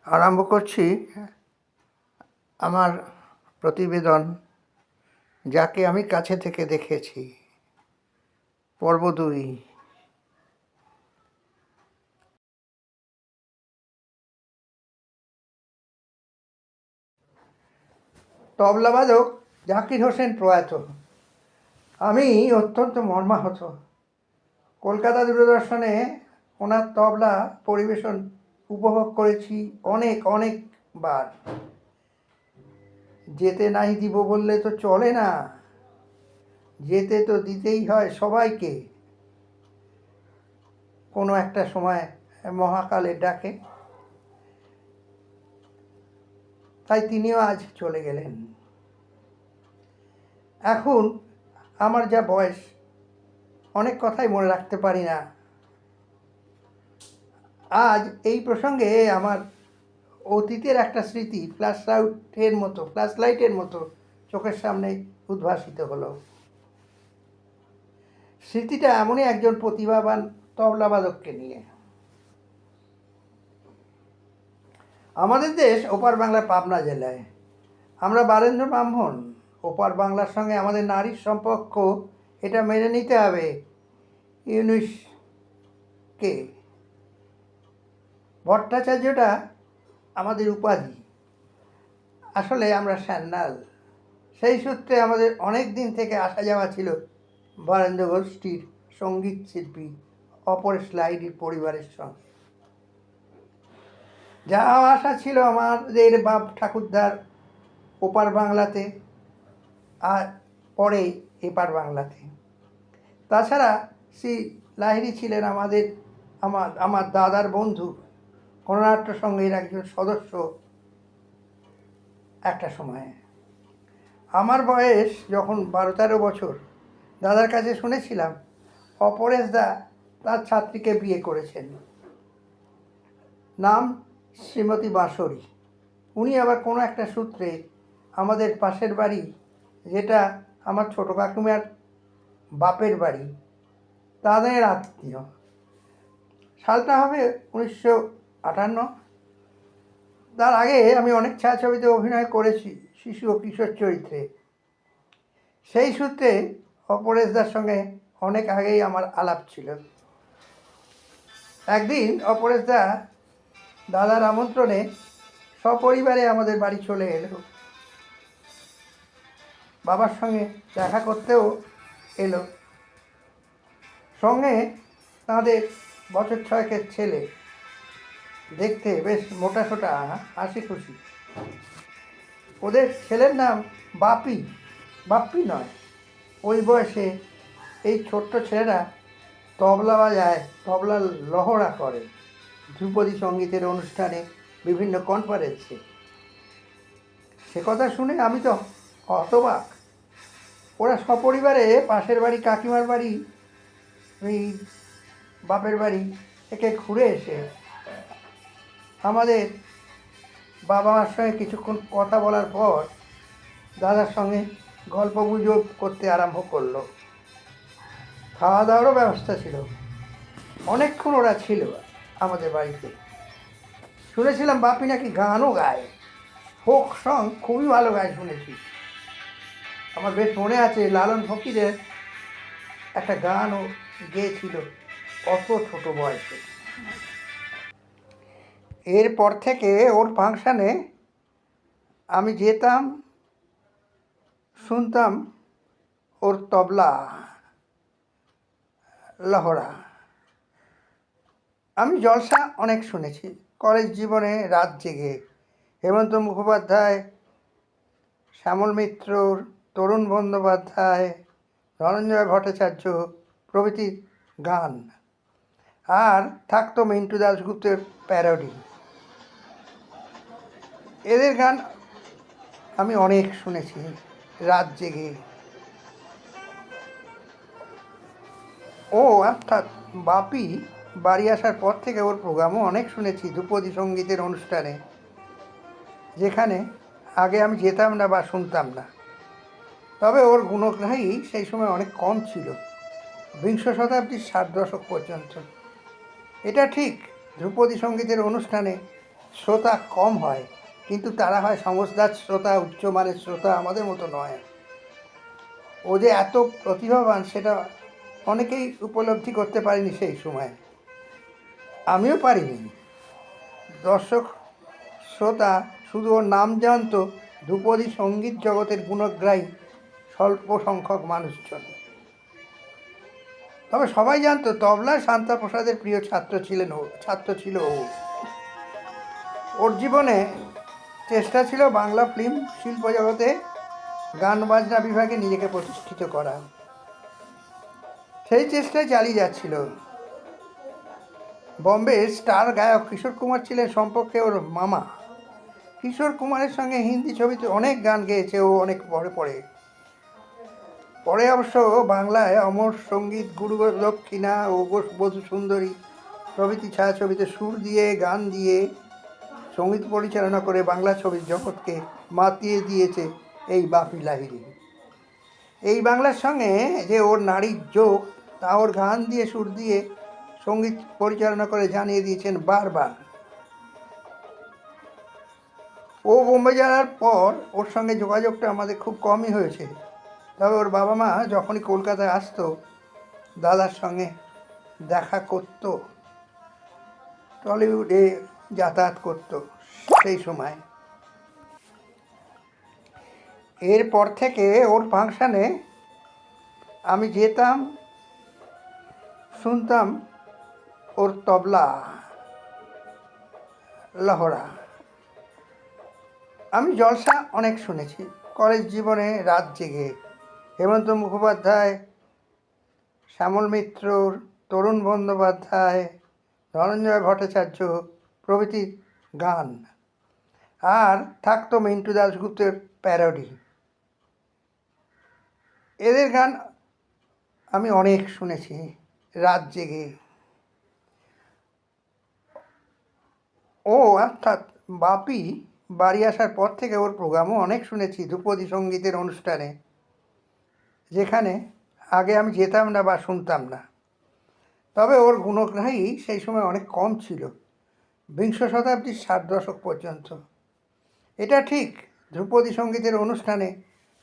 আরম্ভ করছি আমার প্রতিবেদন, যাকে আমি কাছে থেকে দেখেছি। পর্ব 2। তবলাবাদক জাকির হোসেন প্রয়াত। আমি অত্যন্ত মর্মাহত। কলকাতা দূরদর্শনে ওনার তবলা পরিবেশন উপভোগ করেছি অনেকবার। যেতে নাই দিব বললে তো চলে না, যেতে তো দিতেই হয় সবাইকে। কোনো একটা সময় মহাকালের ডাকে, তাই তিনিও আজ চলে গেলেন। এখন আমার যা বয়স, অনেক কথাই মনে রাখতে পারি না। আজ এই প্রসঙ্গে আমার অতীতের একটা স্মৃতি ফ্ল্যাশলাইটের মতো চোখের সামনে উদ্ভাসিত হলো। স্মৃতিটা এমনই একজন প্রতিভাবান তবলাবাদককে নিয়ে। আমাদের দেশ ওপার বাংলার পাবনা জেলায়। আমরা বারেন্দ্র ব্রাহ্মণ। ওপার বাংলার সঙ্গে আমাদের নারীর সম্পর্ক, এটা মেনে নিতে হবে। ইউনিসকে ভট্টাচার্যটা আমাদের উপাধি। আসলে আমরা স্যান্নাল। সেই সূত্রে আমাদের অনেক দিন থেকে আসা যাওয়া ছিল বরেন্দ্র গোষ্ঠীর সঙ্গীত শিল্পী অপরেশ লাহিড়ীর পরিবারের সঙ্গে। যাওয়া আসা ছিল আমাদের বাপ ঠাকুরদার ওপার বাংলাতে, আর পরে এপার বাংলাতে। তাছাড়া শ্রী লাহিড়ী ছিলেন আমার দাদার বন্ধু, গণনাট্য সংঘের একজন সদস্য একটা সময়ে। আমার বয়স যখন 12-13 বছর, দাদার কাছে শুনেছিলাম অপরেশদা তার ছাত্রীকে বিয়ে করেছেন, নাম শ্রীমতী বাঁশরী। উনি আবার কোনো একটা সূত্রে আমাদের পাশের বাড়ি, যেটা আমার ছোটো কাকিমার বাপের বাড়ি, তাদের আত্মীয়। সালটা হবে 1958। তার আগে আমি অনেক ছায়াছবিতে অভিনয় করেছি শিশু ও কিশোর চরিত্রে। সেই সূত্রে অপরেশদার সঙ্গে অনেক আগেই আমার আলাপ ছিল। একদিন অপরেশদা দাদার আমন্ত্রণে সপরিবারে আমাদের বাড়ি চলে এলো। বাবার সঙ্গে দেখা করতেও এলো। সঙ্গে তাদের বছর 6 ছেলে, দেখতে বেশ মোটাসোটা, হাসি খুশি। ওদের ছেলের নাম বাপ্পি নয়। ওই বয়সে এই ছোট্ট ছেলেরা তবলা বাজায়, তবলার লহরা করে ধ্রুপদী সঙ্গীতের অনুষ্ঠানে, বিভিন্ন কনফারেন্সে। সে কথা শুনে আমি তো হতবাক। ওরা সপরিবারে পাশের বাড়ি কাকিমার বাড়ি, এই বাপের বাড়ি থেকে ঘুরে এসে আমাদের বাবা মার সঙ্গে কিছুক্ষণ কথা বলার পর দাদার সঙ্গে গল্প গুজব করতে আরম্ভ করলো। খাওয়া দাওয়ারও ব্যবস্থা ছিল। অনেকক্ষণ ওরা ছিল আমাদের বাড়িতে। শুনেছিলাম বাপি নাকি গানও গায়, ফোক সং খুবই ভালো গায় শুনেছি। আমার বেশ মনে আছে লালন ফকিরের একটা গানও গেয়েছিল অত ছোট বয়সে। এরপর থেকে ওর ফাংশানে আমি যেতাম, শুনতাম ওর তবলা লহরা। আমি জলসা অনেক শুনেছি কলেজ জীবনে, রাত জেগে। হেমন্ত মুখোপাধ্যায়, শ্যামল মিত্র, তরুণ বন্দ্যোপাধ্যায়, ধনঞ্জয় ভট্টাচার্য প্রভৃতির গান। আর থাকতো মিন্টু দাশগুপ্তের প্যারোডি। এদের গান আমি অনেক শুনেছি রাত জেগে। ও অর্থাৎ বাপি বাড়ি আসার পর থেকে ওর প্রোগ্রামও অনেক শুনেছি ধ্রুপদী সঙ্গীতের অনুষ্ঠানে, যেখানে আগে আমি যেতাম না বা শুনতাম না। তবে ওর গুণগ্রাহী সেই সময় অনেক কম ছিল, বিংশ শতাব্দীর 60 দশক পর্যন্ত। এটা ঠিক, ধ্রুপদী সঙ্গীতের অনুষ্ঠানে শ্রোতা কম হয়, কিন্তু তারা হয় সমজদার শ্রোতা, উচ্চমানের শ্রোতা, আমাদের মতো নয়। ও যে এত প্রতিভাবান সেটা অনেকেই উপলব্ধি করতে পারেনি সেই সময়, আমিও পারিনি। দর্শক শ্রোতা শুধু ওর নাম জানতো ধ্রুপদী সঙ্গীত জগতের গুণগ্রাহী স্বল্প সংখ্যক মানুষজন। তবে সবাই জানতো তবলায় শান্তাপ্রসাদের প্রিয় ছাত্র ছিল ও। ওর জীবনে চেষ্টা ছিল বাংলা ফিল্ম শিল্প জগতে গান বাজনা বিভাগে নিজেকে প্রতিষ্ঠিত করা। সেই চেষ্টায় চালিয়ে যাচ্ছিল। বম্বের স্টার গায়ক কিশোর কুমার ছিলেন সম্পর্কে ওর মামা। কিশোর কুমারের সঙ্গে হিন্দি ছবিতে অনেক গান গেয়েছে ও অনেক পরে অবশ্য বাংলায় অমর সঙ্গীত, গুরু দক্ষিণা ও বধূ সুন্দরী প্রভৃতি ছায়াছবিতে সুর দিয়ে, গান দিয়ে, সঙ্গীত পরিচালনা করে বাংলা ছবির জগৎকে মাতিয়ে দিয়েছে এই বাপি লাহিড়ী। এই বাংলার সঙ্গে যে ওর নারীর যোগ, তা ওর গান দিয়ে, সুর দিয়ে, সঙ্গীত পরিচালনা করে জানিয়ে দিয়েছেন বারবার। ও বোম্বে যাওয়ার পর ওর সঙ্গে যোগাযোগটা আমাদের খুব কমই হয়েছে। তবে ওর বাবা মা যখনই কলকাতায় আসতো, দাদার সঙ্গে দেখা করত, টলিউডে যাতায়াত করত সেই সময়। এরপর থেকে ওর ফাংশানে আমি যেতাম, শুনতাম ওর তবলা লহরা। আমি জলসা অনেক শুনেছি কলেজ জীবনে, রাত জেগে হেমন্ত মুখোপাধ্যায়, শ্যামল মিত্র, তরুণ বন্দ্যোপাধ্যায়, ধনঞ্জয় ভট্টাচার্য প্রভৃতির গান। আর থাকতো মিন্টু দাশগুপ্তের প্যারোডি। এদের গান আমি অনেক শুনেছি রাত জেগে। ও অর্থাৎ বাপি বাড়ি আসার পর থেকে ওর প্রোগ্রামও অনেক শুনেছি ধ্রুপদী সঙ্গীতের অনুষ্ঠানে, যেখানে আগে আমি যেতাম না বা শুনতাম না। তবে ওর গুণগ্রাহী সেই সময় অনেক কম ছিল, বিংশ শতাব্দীর 60 দশক পর্যন্ত। এটা ঠিক, ধ্রুপদী সঙ্গীতের অনুষ্ঠানে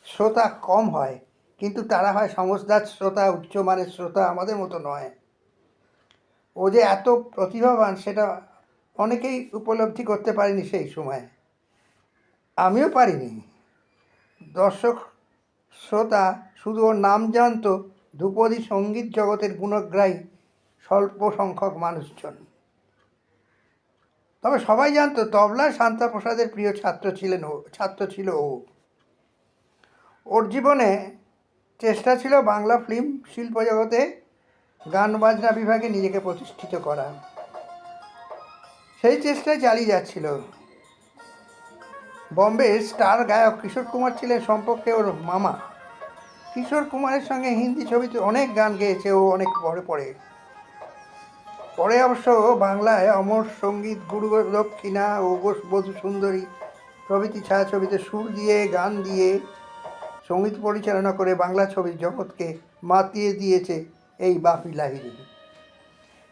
শ্রোতা কম হয়, কিন্তু তারা হয় সমজদার শ্রোতা, উচ্চমানের শ্রোতা, আমাদের মতো নয়। ও যে এত প্রতিভাবান সেটা অনেকেই উপলব্ধি করতে পারেনি সেই সময়, আমিও পারিনি। দর্শক শ্রোতা শুধু ওর নাম জানতো ধ্রুপদী সঙ্গীত জগতের গুণগ্রাহী স্বল্প সংখ্যক মানুষজন। তবে সবাই জানতো তবলায় শান্তাপ্রসাদের প্রিয় ছাত্র ছিল ও। ওর জীবনে চেষ্টা ছিল বাংলা ফিল্ম শিল্প জগতে গান বাজনা বিভাগে নিজেকে প্রতিষ্ঠিত করা। সেই চেষ্টায় চালিয়ে যাচ্ছিল। বম্বের স্টার গায়ক কিশোর কুমার ছিলেন সম্পর্কে ওর মামা। কিশোর কুমারের সঙ্গে হিন্দি ছবিতে অনেক গান গেয়েছে ও অনেক পরে অবশ্য বাংলায় অমর সঙ্গীত, গুরু দক্ষিণা ও বধূ সুন্দরী প্রভৃতি ছায়াছবিতে সুর দিয়ে, গান দিয়ে, সঙ্গীত পরিচালনা করে বাংলা ছবির জগৎকে মাতিয়ে দিয়েছে এই বাপি লাহিড়ী।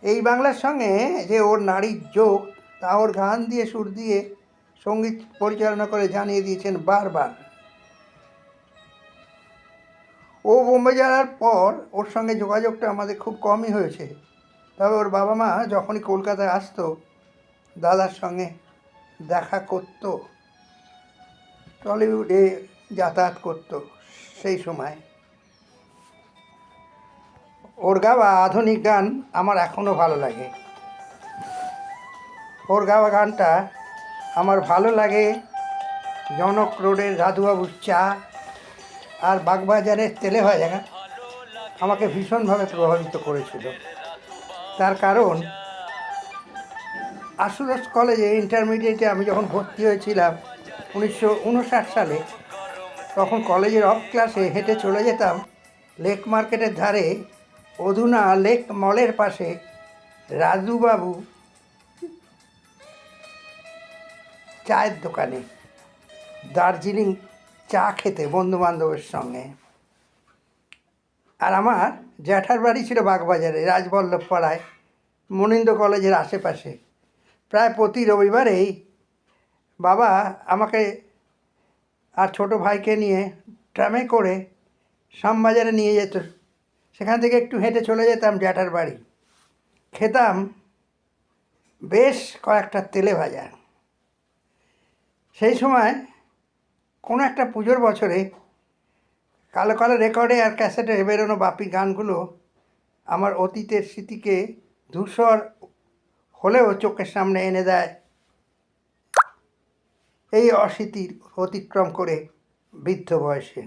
এই বাংলার সঙ্গে যে ওর নারীর যোগ, তা ওর গান দিয়ে, সুর দিয়ে, সঙ্গীত পরিচালনা করে জানিয়ে দিয়েছেন বারবার। ও বোম্বে যাওয়ার পর ওর সঙ্গে যোগাযোগটা আমাদের খুব কমই হয়েছে। তবে ওর বাবা মা যখনই কলকাতায় আসতো, দাদার সঙ্গে দেখা করত, টলিউডে যাতায়াত করত সেই সময়। ওর গাওয়া আধুনিক গান আমার এখনও ভালো লাগে। ওর গাওয়া গানটা আমার ভালো লাগে জনক রোডের রাধুবাবুর চা আর বাগবাজারের তেলে ভাজা আমাকে ভীষণভাবে প্রভাবিত করেছিল। তার কারণ আশুরাস কলেজে ইন্টারমিডিয়েটে আমি যখন ভর্তি হয়েছিলাম 1959 সালে, তখন কলেজের অফ ক্লাসে হেঁটে চলে যেতাম লেক মার্কেটের ধারে অধুনা লেক মলের পাশে রাজুবাবু চায়ের দোকানে দার্জিলিং চা খেতে বন্ধুবান্ধবের সঙ্গে। আর আমার জ্যাঠার বাড়ি ছিল বাগবাজারে রাজবল্লভ পাড়ায়, মনিন্দ্র কলেজের আশেপাশে। প্রায় প্রতি রবিবারেই বাবা আমাকে আর ছোট ভাইকে নিয়ে ট্রামে করে শ্যামবাজারে নিয়ে যেত। সেখান থেকে একটু হেঁটে চলে যেতাম জ্যাঠার বাড়ি। খেতাম বেশ কয়েকটা তেলে ভাজা। সেই সময় কোনো একটা পুজোর বছরে কালো কালো রেকর্ডে আর ক্যাসেটে বেরোনো বাপি গানগুলো আমার অতীতের স্মৃতিকে ধূসর হলেও চোখের সামনে এনে দেয়। এই অস্মৃতির অতিক্রম করে বৃদ্ধ বয়সে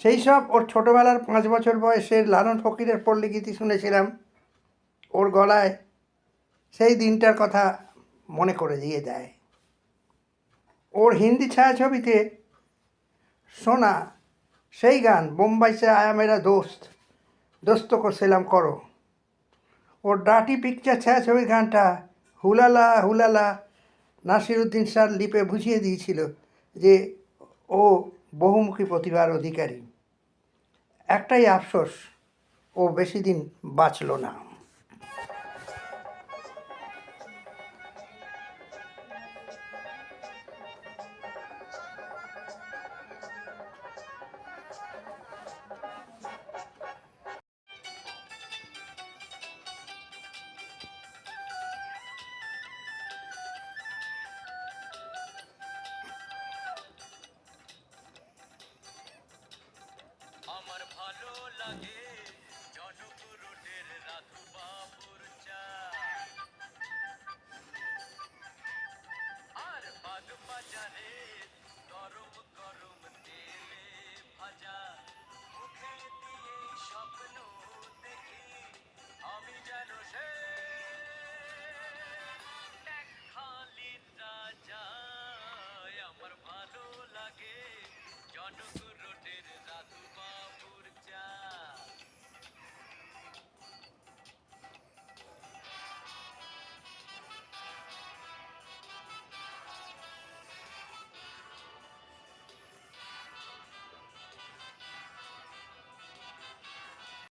সেই সব ওর ছোটোবেলার 5 বছর বয়সের লালন ফকিরের পল্লীগীতি শুনেছিলাম। ওর গলায় সেই দিনটার কথা মনে করে দিয়ে দেয়। ওর হিন্দি ছায়াছবিতে শোনা সেই গান বোম্বাই সে আয়া মেরা দোস্ত, দোস্ত কো সেলাম করো। ওর ডার্টি পিকচার ছায়াছবির গানটা হুলালা হুলালা নাসিরুদ্দিন স্যার লিপে বুঝিয়ে দিয়েছিল যে ও বহুমুখী প্রতিভার অধিকারী। একটাই আফসোস, ও বেশি দিন বাঁচল না।